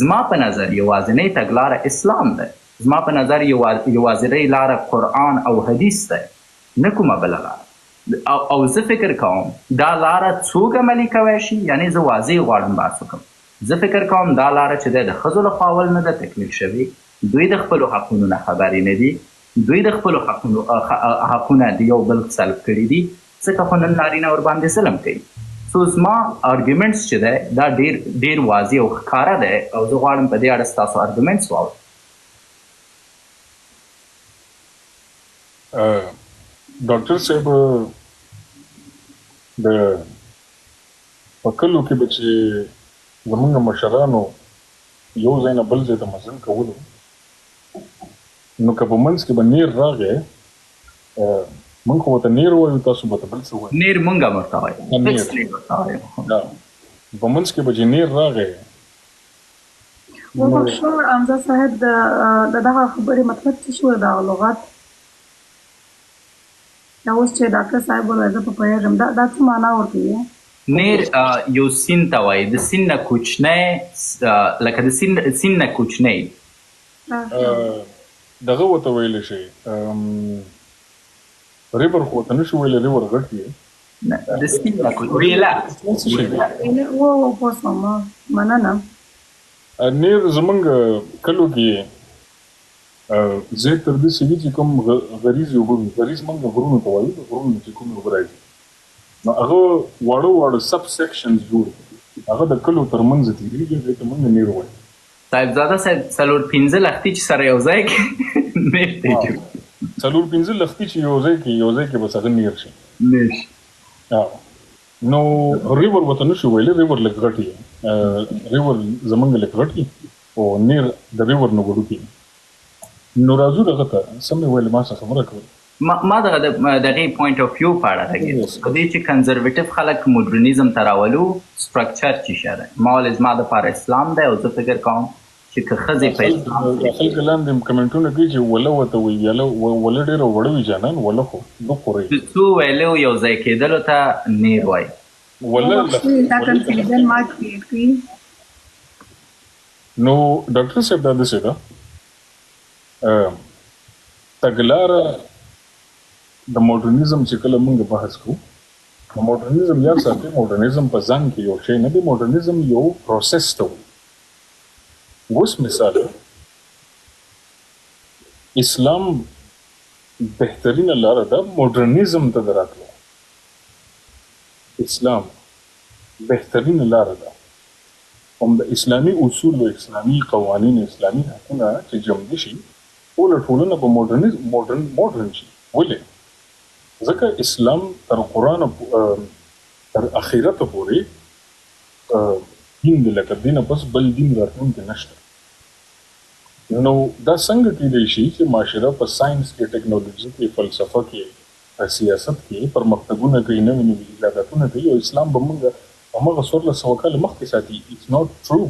زما په نظر یوازینۍ تګلاره اسلام ده. زما په نظر یوازینۍ لاره قرآن او حدیث ده، نه کومه بله لاره. او زه فکر کوم دا لاره څوک عملي کوی شي، یعنې زه واضح غواړم بحث وکړم. زه فکر کوم دا لاره چې دی د ښځو له خوا نه ده تکمیل شوې. دوی د خپلو حقونو نه خبرې نه دي. دوی د خپلو حقونه د یو بل سلب کړي دي، ځکه خو نن نارینه ورباندې ظلم کوي. سو زما ارګومنټس چې دی دا ډېر واضح او ښکاره دی، او زه غواړم په دې اړه ستاسو ارګومنټس واورم. ډاکټر صاحب، د په کلو کې به چې زمونږ مشرانو یو ځای نه بل ځای ته مزل کولو، نو که په منځ کې به نیر راغی، موږ خو ورته نیر وایو، تاسو به ورته بل څه وایو. نیر موږ هم ورته وایو. په منځ کې به چې نیر راغی، وبخښه حمزه صاحب، د دغه خبرې مطلب څه شو؟ دغه لغت دا اوس چې ډاکټر صاحب وویل زه په پوهېږم، دا څه معنا ورکوي؟ نیر یو سیند ته وایي، د سیند نه کوچنی، لکه د سیند نه کوچنی دغه ورته ویلی شي. ریور خو ورته نه شو ویلی، ریور غټ وي. د سیند نه ویله پوه شوم، مننه. نیر زمونږ کلو کې زه تر دې سوي چې کوم غریزې اوبه وي، غریز موږ غرونو ته وایو، غرونو چې کومې اوبه راځي، نو هغه واړه سب سیکشنز جوړ دي، هغه د کلو تر منځ تېرېږي، هغې ته موږ نیر وایو. صاحبزاده صاحب 4-5 لښتې چې سره یو ځای کې نیر دی جوړ. 4-5 لښتې چې یو ځای کې بس هغه نیر شي. نو ریور ورته نه شو ویلی، ریور لږ غټ وي، ریور زمونږ لږ غټ وي او نیر د ریور نه وړوکی. نو راځو دغه ته سمې ویلې ما څه خبره کوله. ما دغې پوینټ اف ویو په اړه لګېد په دې چې کنزرویټیف خلک موډرنیزم ته راولو، سټرکچر چې شه دی، ما ولې زما دپاره اسلام دی، او زه فکر کوم چې که ښځې په اسلام خلک لاندې کمنټونه کوي چې وله ورته وایي، وله ډېره وړه وي جانان، وله خو نه خورئ. څو ویلو یو ځای کېدلو ته نیر وایي. نو ډاکټر صاحب دا داسې ده، تګلاره د موډرنیزم چې کله موږ بحث کوو، موډرنیزم یاد ساتئ، موډرنیزم په ځان کې یو شی نه دی، موډرنیزم یو پروسس ته وایي. اوس مثال اسلام بهترینه لاره ده موډرنیزم ته د راتلو. اسلام بهترینه لاره ده هم د اسلامي اصول او اسلامي قوانین اسلامي حقونه چې جمع دي شي ټولنه به ماډرن شي. ولې؟ ځکه اسلام تر قرآن تر اخرت پورې دین دی، لکه دینه بس بل دین راتلونکی نشته. نو دا څنګه کیدای شي چې معاشره په ساينس کې، ټیکنالوژي کې، فلسفه کې، سیاست کې پرمختګونه کوي، نوې ایجاداتونه کوي او اسلام به موږ هماغه 1400 کاله مخکې ساتي؟ اټس ناٹ ټرو.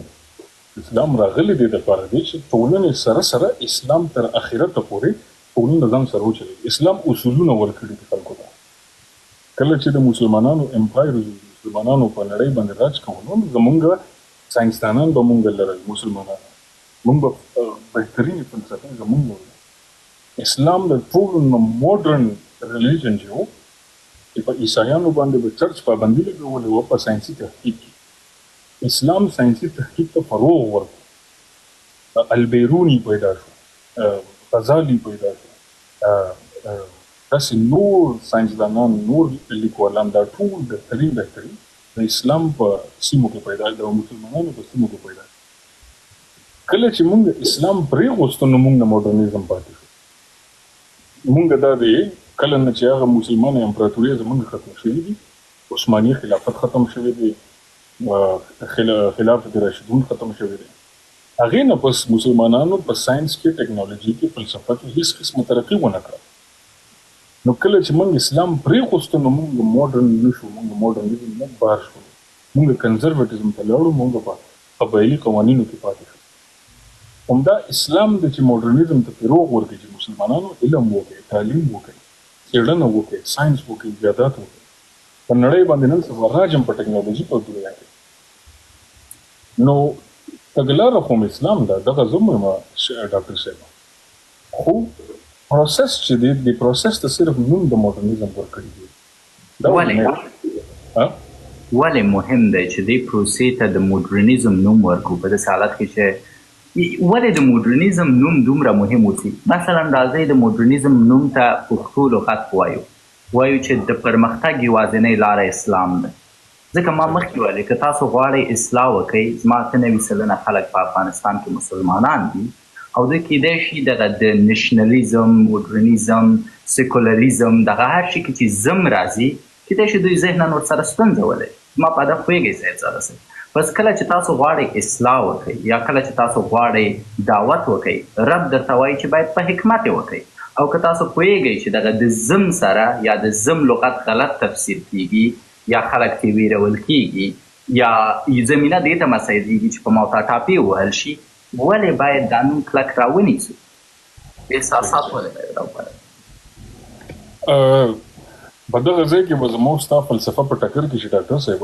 اسلام راغلی دی دپاره دی چې ټولنې سره اسلام تر اخرته پورې ټولنه ځان سره وچلوي. اسلام اصولونه ورکړي دي خلکو ته. کله چې د مسلمانانو امپایر، مسلمانانو په نړۍ باندې راج کوو، نو زمونږ ساینسدانان به مونږ لرل، مسلمانان مونږ به بهترینې فلسفې زمونږ وي. اسلام د ټولو نه ماډرن ریلیجن چې و، چې په عیسایانو باندې به چرچ پابندي لګولې وه په ساینسي تحقیق کې. اسلام ساینسي تحقیق ته فروغ ورکړ. البیروني پیدا شو، غزالي پیدا شو، داسې نور ساینسدانان، نور لیکوالان، دا ټول بهترین د اسلام په سیمو کې پیدا شو، د مسلمانانو په سیمو کې پیدا شو. کله چې موږ اسلام پرېغوستو نو موږ نه ماډرنیزم پاتې شو. موږ دا دی کله نه چې هغه مسلمانه امپراتوري زموږ ختم شوي دي، عثماني خلافت ختم شوی دی، خلافت راشدون ختم شوی دی، هغې نه پس مسلمانانو په ساینس کې، ټیکنالوژي کې، فلسفه کې هیڅ قسمه ترقي ونه کړه. نو کله چې موږ اسلام پرېغوستو نو موږ ماډرن نه شو، موږ ماډرنیزم نه بار شو، موږ کنزرویټیزم ته لاړو، موږ په قبایلي قوانینو کې پاتې شو. همدا اسلام د چې ماډرنیزم ته فروغ ورکړي چې مسلمانانو علم وکړي، تعلیم وکړي، څېړنه وکړي، ساینس وکړي، ایجادات وکړي. په نړۍ باندې نن سبا راجم په ټیکنالوژي په دنیا کې. نو تګلاره خو اسلام ده، دغه زه وایم ډاکټر صاحب، خو پروسس چې دی، د پروسس ته صرف نوم د ماډرنیزم ورکړي دي. ولې مهم دی چې دې پروسې ته د ماډرنیزم نوم ورکړو په داسې حالت کې چې ولې د ماډرنیزم نوم دومره مهم وسی؟ مثلا راځئ د ماډرنیزم نوم ته پښتو لغت وایو چې د پرمختګ یوازینۍ لاره اسلام ده. ځکه ما مخکې ویلې که تاسو غواړئ اصلاح وکړئ، زما 90 سلنه خلک په افغانستان کې مسلمانان دي او دوی کیدای شي دغه د نشنلیزم، ماډرنیزم، سیکولریزم، دغه هر شي کې چې زم راځي کیدای شي دوی ذهناً ورسره ستونزه ولري. زما په هدف پوهېږئ سید صالح. بس کله چې تاسو غواړئ اصلاح وکړئ یا کله چې تاسو غواړئ دعوت وکړئ، رب درته وایي چې باید په حکمت یې وکړئ. او که تاسو پوهېږئ چې دغه د زم سره یا د زم لغت غلط تفسیر کیږي یا خلک ترې ویرول کیږي یا زمینه دې ته مساعدېږي چې په موتاټاپې ووهل شي، ولې باید دا نوم کلک راونیسو؟ احساسات ولې باید راوپارو؟ په دغه ځای کې به زموږ ستا فلسفه په ټکر کې چې ډاکټر صاحب،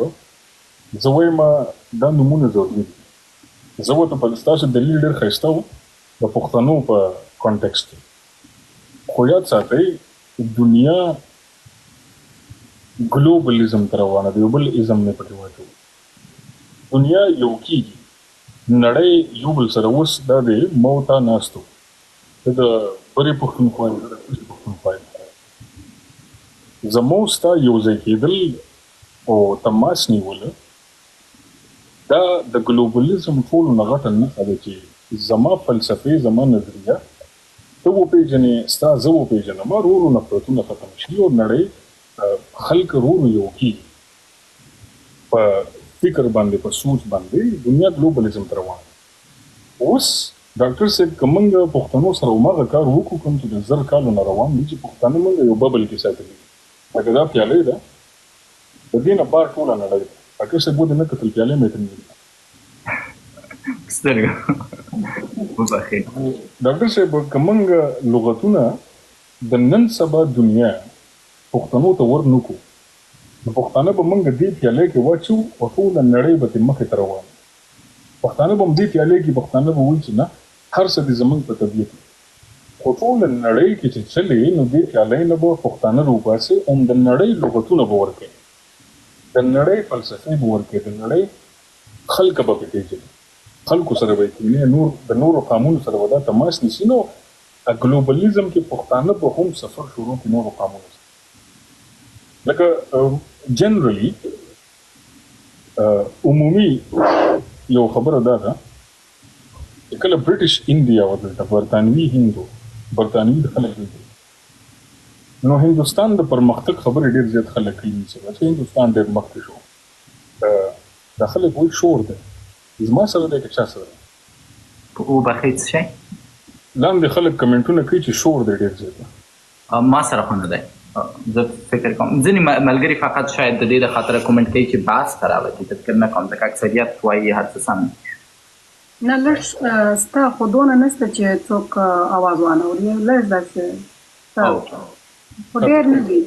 زه وایم دا نومونه ضروري دي. زه ورته په ستاسو دلیل ډېر ښایسته و د پښتنو په کانټکسټ کې، خو یاد ساتئ دنیا ګلوبلیزم ته روانه ده، یو بل ازم نه پکې واچوو. دنیا یو کېږي، نړۍ یو بل سره اوس دا دی موته ناستو، د برې پښتونخوا د کوچې پښتونخوا زموږ ستا یو ځای کېدل او تماس نیوله، دا د ګلوبلیزم ټولو نه غټه نښه ده چې زما فلسفې، زما نظریه ته وپېژنې، ستا زه وپېژنم، ورو نفرتونه ختم شي او نړۍ خلک ورو یو کېږي په فکر باندې، په سوچ باندې. دنیا ګلوبلیزم ته روانه. اوس ډاکټر صاحب که موږ پښتنو سره هماغه کار وکړو کوم چې د 1000 کالو نه روان دي چې پښتانه موږ یو ببل کې ساتلي، لکه دا پیالۍ ده، د دې نه بار ټوله نړۍ ده. ډاکټر صاحب ودې نه کتل پیالۍ مې ترې سترګه وبخښئ. ډاکټر صاحب که موږ لغتونه د نن سبا دنیا پښتنو ته ور نه کړو، نو پښتانه به موږ دې پیالۍ کې واچو او ټوله نړۍ به ترې مخې ته روان. پښتانه به هم دې پیالۍ کې پښتانه به وایي چې نه هر څه دې زموږ په طبیعت کې، خو ټوله نړۍ کې چې چلې نو دې پیالۍ نه به پښتانه راوباسي، هم د نړۍ لغتونه به ورکوي، د نړۍ فلسفې به ورکوي، د نړۍ خلک به پې پېژني، خلکو سره به یې کینې، د نورو قامونو سره به دا تماس نیسي. نو ګلوبلیزم کې پښتانه به هم سفر شروع کړي نورو قامونو سره. لکه جنرالي عمومي یو خبره دا ده چې کله برټش انډیا ودلته برطانوي هند برطانوي خلک دي نو هندوستان د پرمختګ خبرې ډېر زیات خلک کوي چې هندوستان ډېر مخکې شو دا خلک وایي شور دی زما سره دی که چا سره دی وبخښئ څه شی لاندې خلک کمنټونه کوي چې شور دی ډېر زیات ما سره خو نه دی زه فکر کوم ځینې ملګري فقط شاید د دې د خاطره کومنټ کوي چې بحث خرابه کړي فکر نه کوم ځکه اکثریت وایي هر څه سم نه لږ ستا خو دونه نشته چې څوک اواز وانه اوري لږ داسې خو ډېر نه دي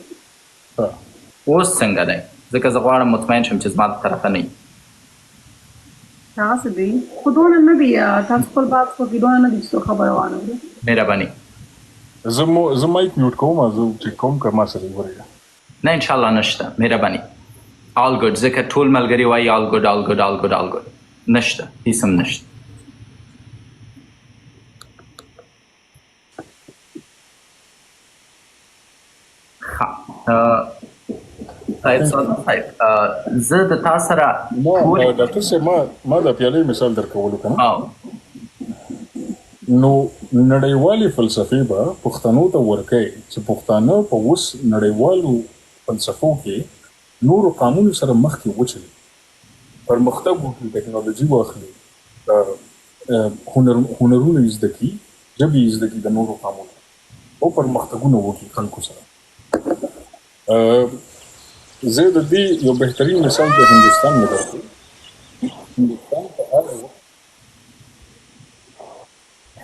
اوس څنګه دی ځکه زه غواړم مطمئن شم چې زما د طرفه نه وي هغسې دي خو دونه نه دي تاسو خپل بحث وکړي دونه نه دي چې څوک خبره وانه اوري مهرباني زه مایک میوټ کوم زه چې کوم که ما سره وورېږه نه انشاءالله نشته مهرباني آل ګډ ځکه ټول ملګري وایي آل ګډ آل ګډ آل ګډ آل ګډ نشته هیڅ هم نشته زه د تا سره ډاکټر صاحب ما د پیالې مثال درکولو که نه نو نړیوالې فلسفې به پښتنو ته ورکوي چې پښتانه په اوس نړیوالو فلسفو کې نورو قانونو سره مخکې وچلي پرمختګ وکړي ټکنالوژي واخلي هنرونه یې زده کړي ژبې یې زده کړي د نورو قانونو او پرمختګونه وکړي خلکو سره زه د دې یو بهترین مثال د هندوستان نه درکوم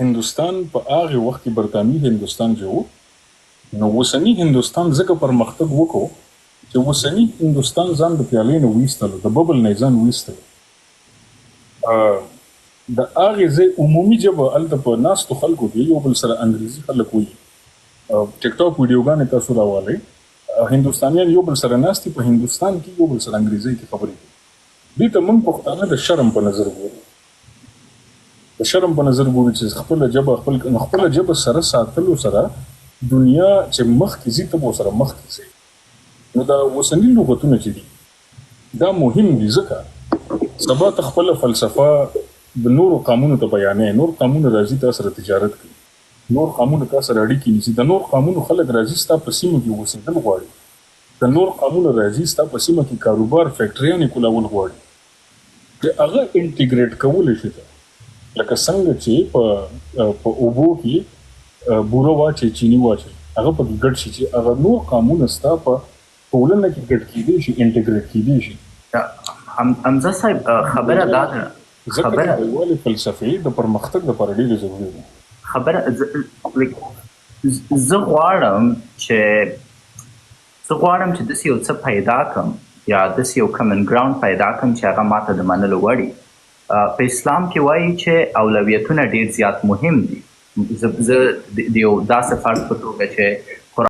هندوستان په هغه وخت کې برطانوي هندوستان جو نو اوسني هندوستان ځکه پرمختګ وکړو چې اوسني هندوستان ځان د پیالې نه ویستلو د ببل نه ځان ویستلو د هغې ځای عمومي ژبه هلته په ناستو خلکو کې یو بل سره انګریزي خلک وایي ټیک ټاک ویډیوګانې تاسو راوالئ هندوستانیان یو بل سره ناست دي په هندوستان کې یو بل سره انګریزي کې خبرې کوي دې ته موږ پښتانه د شرم په نظر ګورو د شرم په نظر ګورو چې خپله ژبه سره ساتلو سره دنیا چې مخکې ځي ته به ورسره مخکې ځي نو دا اوسني لغتونه چې دي دا مهم دي ځکه سبا ته خپله فلسفه د نورو قامونو ته بیانې نور قامونه راځي تا سره تجارت کوي نور قامونه تا سره اړیکې نیسي د نور قامونو خلک راځي ستا په سیمه کې اوسېدل غواړي د نور قامونه راځي ستا په سیمه کې کاروبار فیکټریانې کولول غواړي د هغه انټیګریټ کولی شي لکه څنګه چې په اوبو کې بوره واچي چینی واچي هغه پکې ګډ شي چې هغه نور قامونه ستا په ټولنه کې ګډ کېدی شي انټیګریټ کېدی شي حمزه صاحب خبره دا ده ځکه د نړیوالې فلسفې د پرمختګ لپاره ډېرې ضروري ده خبره زه غواړم چې داسې یو څه پیدا کړم یا داسې یو کمن ګراوند پیدا کړم چې هغه ماته د منلو وړ وي په اسلام کې وایي چې اولویتونه ډېر زیات مهم دي زه د یو داسې فرض په توګه چې